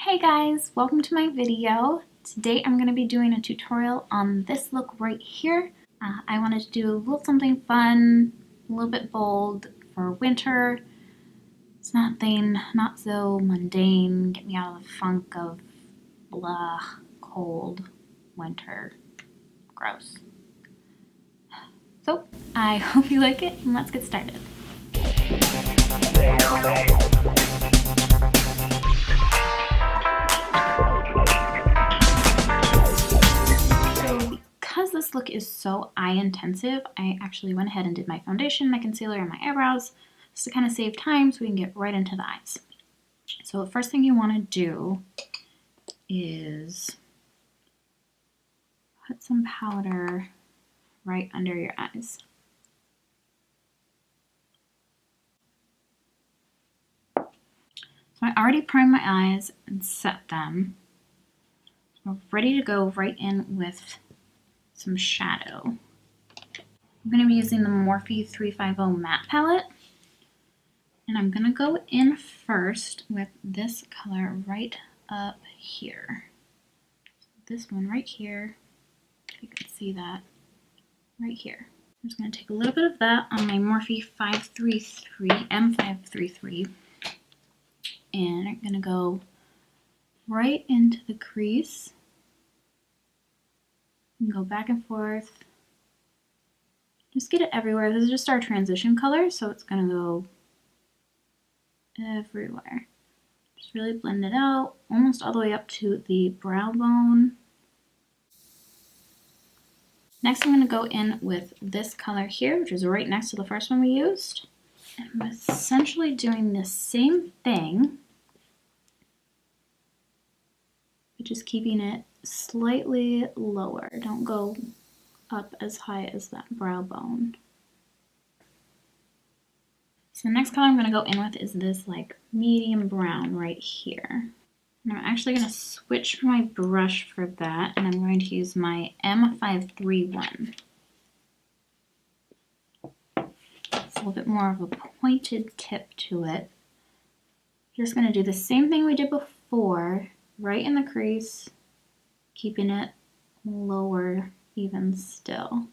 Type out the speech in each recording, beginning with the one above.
Hey guys, welcome to my video. Today I'm going to be doing a tutorial on this look right here. I wanted to do a little something fun, a little bit bold for winter. It's nothing, not so mundane, get me out of the funk of blah, cold, winter, gross. So I hope you like it and let's get started. Because this look is so eye intensive, I actually went ahead and did my foundation, my concealer, and my eyebrows just to kind of save time so we can get right into the eyes. So the first thing you want to do is put some powder right under your eyes. So I already primed my eyes and set them. So we're ready to go right in with some shadow. I'm going to be using the Morphe 350 matte palette, and I'm going to go in first with this color right up here. This one right here, if you can see that, right here. I'm just going to take a little bit of that on my Morphe M533, and I'm going to go right into the crease. And go back and forth. Just get it everywhere. This is just our transition color, so it's going to go everywhere. Just really blend it out, almost all the way up to the brow bone. Next, I'm going to go in with this color here, which is right next to the first one we used. And I'm essentially doing the same thing, but just keeping it slightly lower. Don't go up as high as that brow bone. So the next color I'm going to go in with is this like medium brown right here. And I'm actually going to switch my brush for that, and I'm going to use my M531. It's a little bit more of a pointed tip to it. Just going to do the same thing we did before, right in the crease, keeping it lower even still.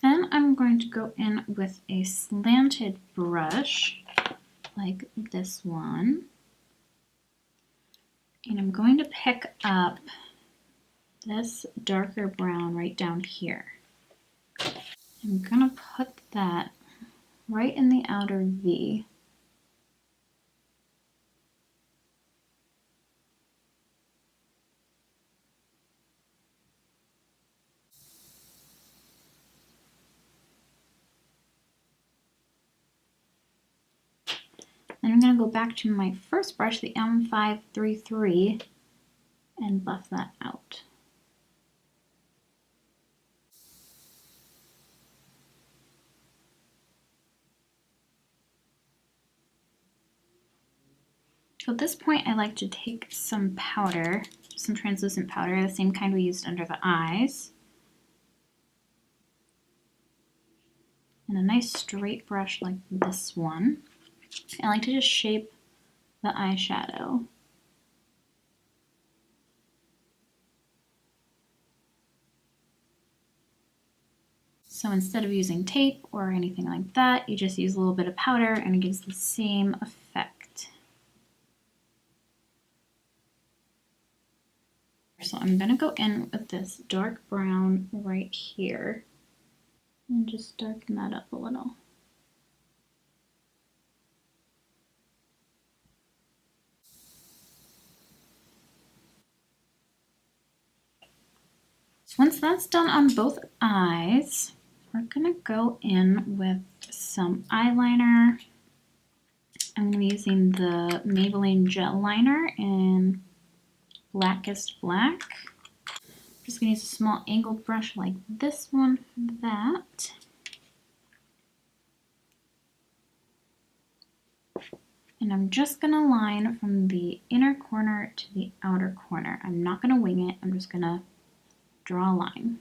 Then I'm going to go in with a slanted brush like this one, and I'm going to pick up this darker brown right down here. I'm going to put that right in the outer V. Then I'm going to go back to my first brush, the M533, and buff that out. So at this point, I like to take some powder, some translucent powder, the same kind we used under the eyes, and a nice straight brush like this one. I like to just shape the eyeshadow. So instead of using tape or anything like that, you just use a little bit of powder and it gives the same effect. So I'm going to go in with this dark brown right here and just darken that up a little. So once that's done on both eyes, we're going to go in with some eyeliner. I'm going to be using the Maybelline gel liner in Blackest black. I'm just going to use a small angled brush like this one for that. And I'm just going to line from the inner corner to the outer corner. I'm not going to wing it, I'm just going to draw a line.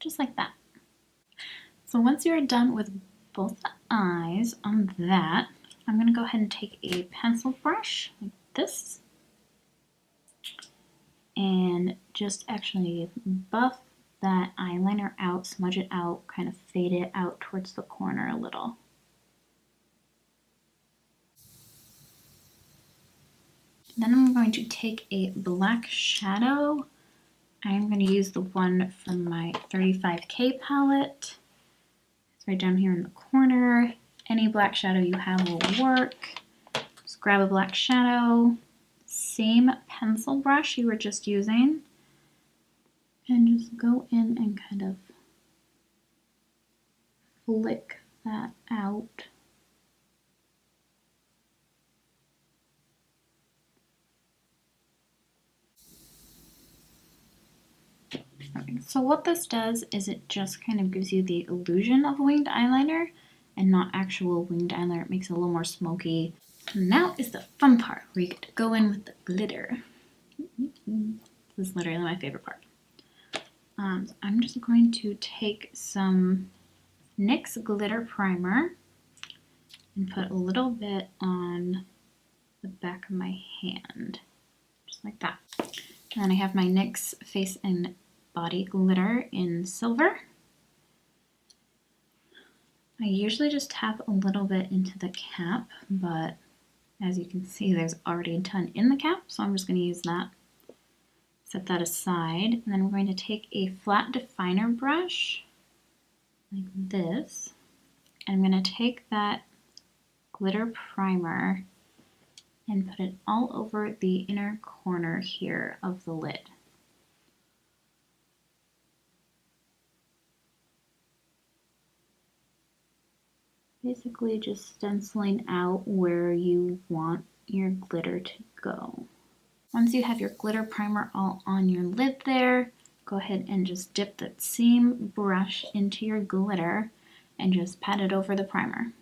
just like that. So once you're done with both the eyes on that, I'm going to go ahead and take a pencil brush like this and just actually buff that eyeliner out, smudge it out, kind of fade it out towards the corner a little. Then I'm going to take a black shadow. I'm going to use the one from my 35K palette. It's right down here in the corner. Any black shadow you have will work. Just grab a black shadow, same pencil brush you were just using, and just go in and kind of flick that out. Okay, so what this does is it just kind of gives you the illusion of winged eyeliner and not actual winged eyeliner. It makes it a little more smoky. Now is the fun part where you get to go in with the glitter. This is literally my favorite part. So I'm just going to take some NYX Glitter Primer and put a little bit on the back of my hand, just like that. And then I have my NYX Face and Body Glitter in silver. I usually just tap a little bit into the cap, but as you can see, there's already a ton in the cap, so I'm just going to use that. Set that aside, and then we're going to take a flat definer brush like this. And I'm going to take that glitter primer and put it all over the inner corner here of the lid. Basically just stenciling out where you want your glitter to go. Once you have your glitter primer all on your lid there, go ahead and just dip that same brush into your glitter and just pat it over the primer.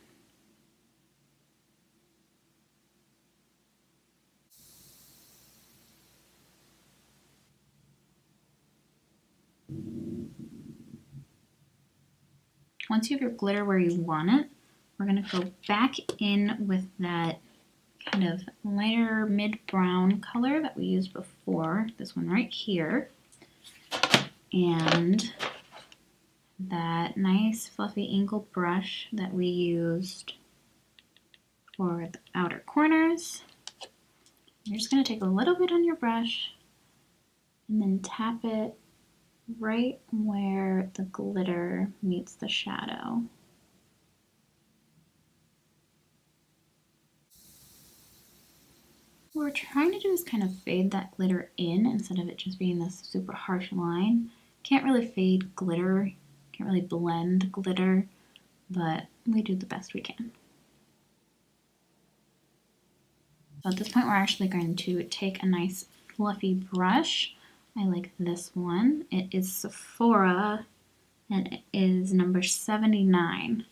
Once you have your glitter where you want it, we're going to go back in with that kind of lighter mid-brown color that we used before, this one right here, and that nice fluffy angled brush that we used for the outer corners. You're just going to take a little bit on your brush and then tap it right where the glitter meets the shadow. What we're trying to do is kind of fade that glitter in instead of it just being this super harsh line. Can't really fade glitter, can't really blend glitter, but we do the best we can. So at this point we're actually going to take a nice fluffy brush. I like this one. It is Sephora and it is number 79.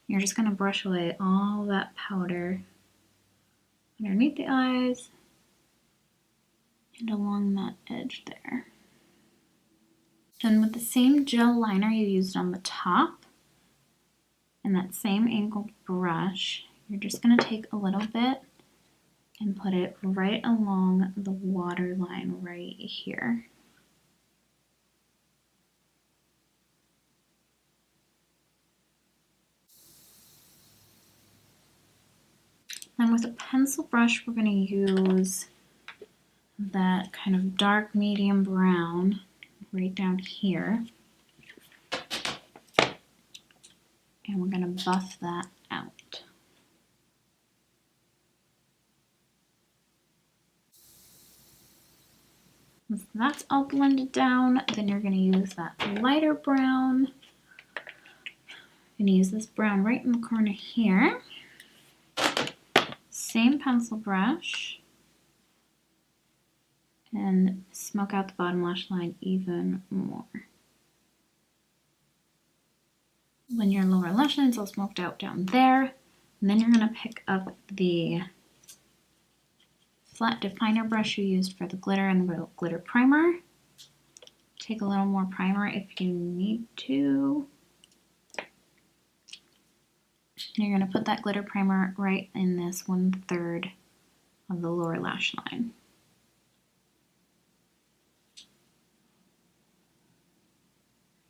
You're just going to brush away all that powder underneath the eyes and along that edge there. Then with the same gel liner you used on the top and that same angled brush, you're just going to take a little bit and put it right along the waterline right here. Then with a pencil brush, we're going to use that kind of dark medium brown right down here. And we're going to buff that out. Once that's all blended down, then you're going to use that lighter brown. I'm going to use this brown right in the corner here. Same pencil brush. And smoke out the bottom lash line even more. When your lower lash line's all smoked out down there, and then you're going to pick up the flat definer brush you used for the glitter and the glitter primer. Take a little more primer if you need to. And you're going to put that glitter primer right in this 1/3 of the lower lash line.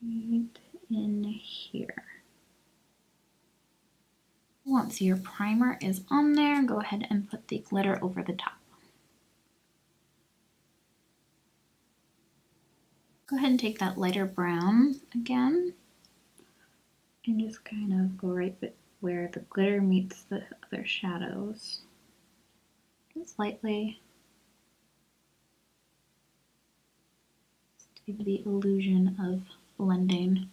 Right in here. Once your primer is on there, go ahead and put the glitter over the top. Go ahead and take that lighter brown again and just kind of go right where the glitter meets the other shadows. Just lightly. Just give the illusion of blending.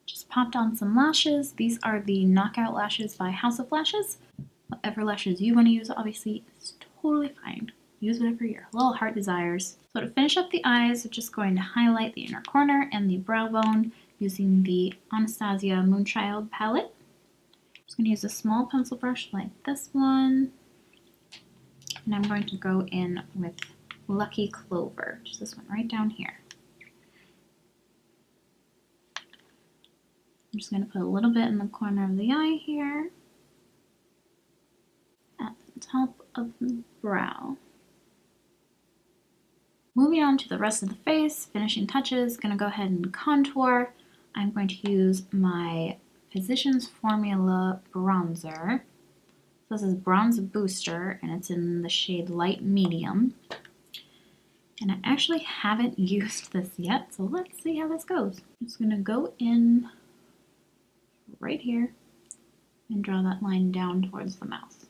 Just popped on some lashes. These are the Knockout Lashes by House of Lashes. Whatever lashes you want to use, obviously, is totally fine. Use whatever your little heart desires. So to finish up the eyes, I'm just going to highlight the inner corner and the brow bone using the Anastasia Moonchild palette. I'm just going to use a small pencil brush like this one. And I'm going to go in with Lucky Clover, just this one right down here. I'm just going to put a little bit in the corner of the eye here. At the top of the brow. Moving on to the rest of the face, finishing touches, going to go ahead and contour. I'm going to use my Physicians Formula bronzer. This is Bronze Booster, and it's in the shade Light Medium. And I actually haven't used this yet, so let's see how this goes. I'm just going to go in right here and draw that line down towards the mouth.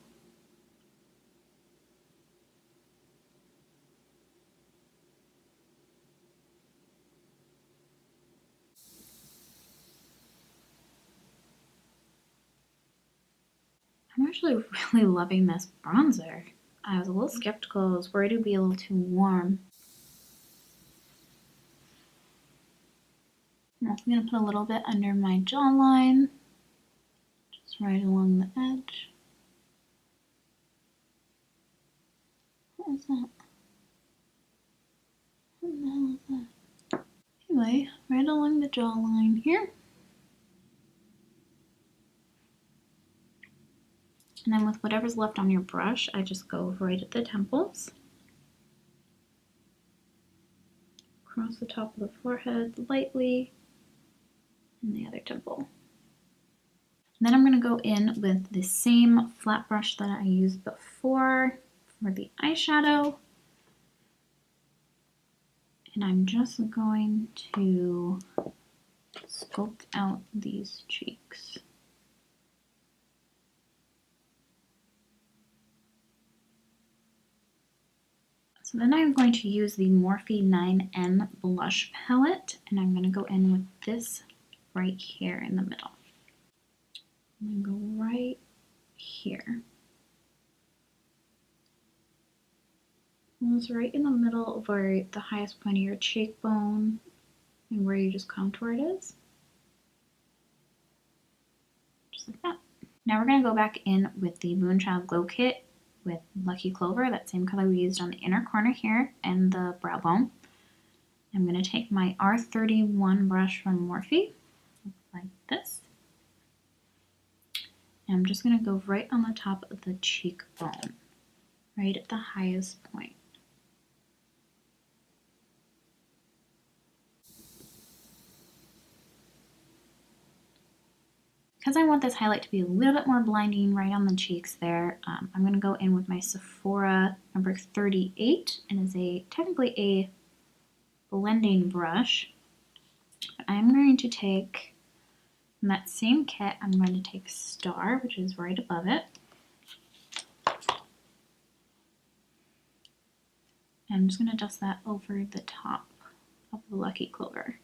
I'm actually really loving this bronzer. I was a little skeptical. I was worried it would be a little too warm. I'm also going to put a little bit under my jawline, just right along the edge. What is that? What the hell is that? Anyway, right along the jawline here. And then with whatever's left on your brush, I just go right at the temples. Across the top of the forehead lightly, and the other temple. And then I'm going to go in with the same flat brush that I used before for the eyeshadow. And I'm just going to sculpt out these cheeks. So then I'm going to use the Morphe 9M blush palette, and I'm going to go in with this right here in the middle. I'm going to go right here. Almost right in the middle of where the highest point of your cheekbone and where you just contoured is. Just like that. Now we're going to go back in with the Moonchild Glow Kit with Lucky Clover, that same color we used on the inner corner here and the brow bone. I'm going to take my R31 brush from Morphe, like this. And I'm just going to go right on the top of the cheekbone, right at the highest point. Because I want this highlight to be a little bit more blinding right on the cheeks there, I'm going to go in with my Sephora number 38, and it's technically a blending brush. I'm going to take, from that same kit, I'm going to take Star, which is right above it. And I'm just going to dust that over the top of the Lucky Clover.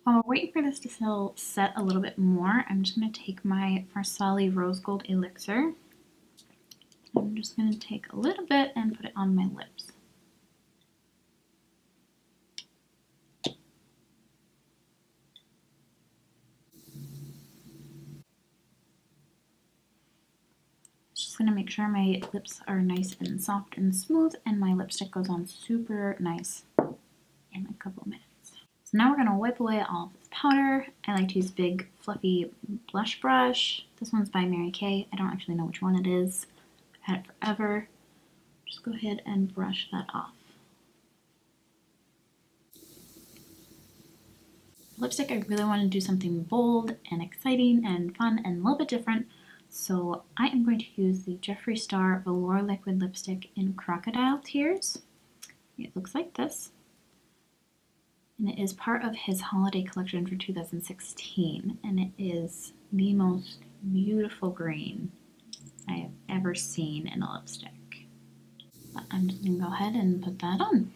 While we're waiting for this to still set a little bit more, I'm just going to take my Farsali Rose Gold Elixir. I'm just going to take a little bit and put it on my lips. Just going to make sure my lips are nice and soft and smooth, and my lipstick goes on super nice. in a couple of minutes. So now we're going to wipe away all of this powder. I like to use big fluffy blush brush. This one's by Mary Kay. I don't actually know which one it is. I've had it forever. Just go ahead and brush that off. Lipstick, I really want to do something bold and exciting and fun and a little bit different. So I am going to use the Jeffree Star Velour Liquid Lipstick in Crocodile Tears. It looks like this. And it is part of his holiday collection for 2016. And it is the most beautiful green I have ever seen in a lipstick. But I'm just going to go ahead and put that on.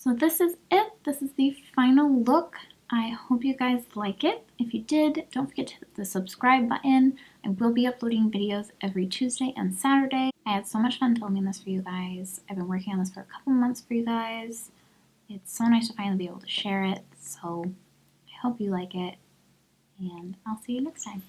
So this is it. This is the final look. I hope you guys like it. If you did, don't forget to hit the subscribe button. I will be uploading videos every Tuesday and Saturday. I had so much fun filming this for you guys. I've been working on this for a couple months for you guys. It's so nice to finally be able to share it. So I hope you like it, and I'll see you next time.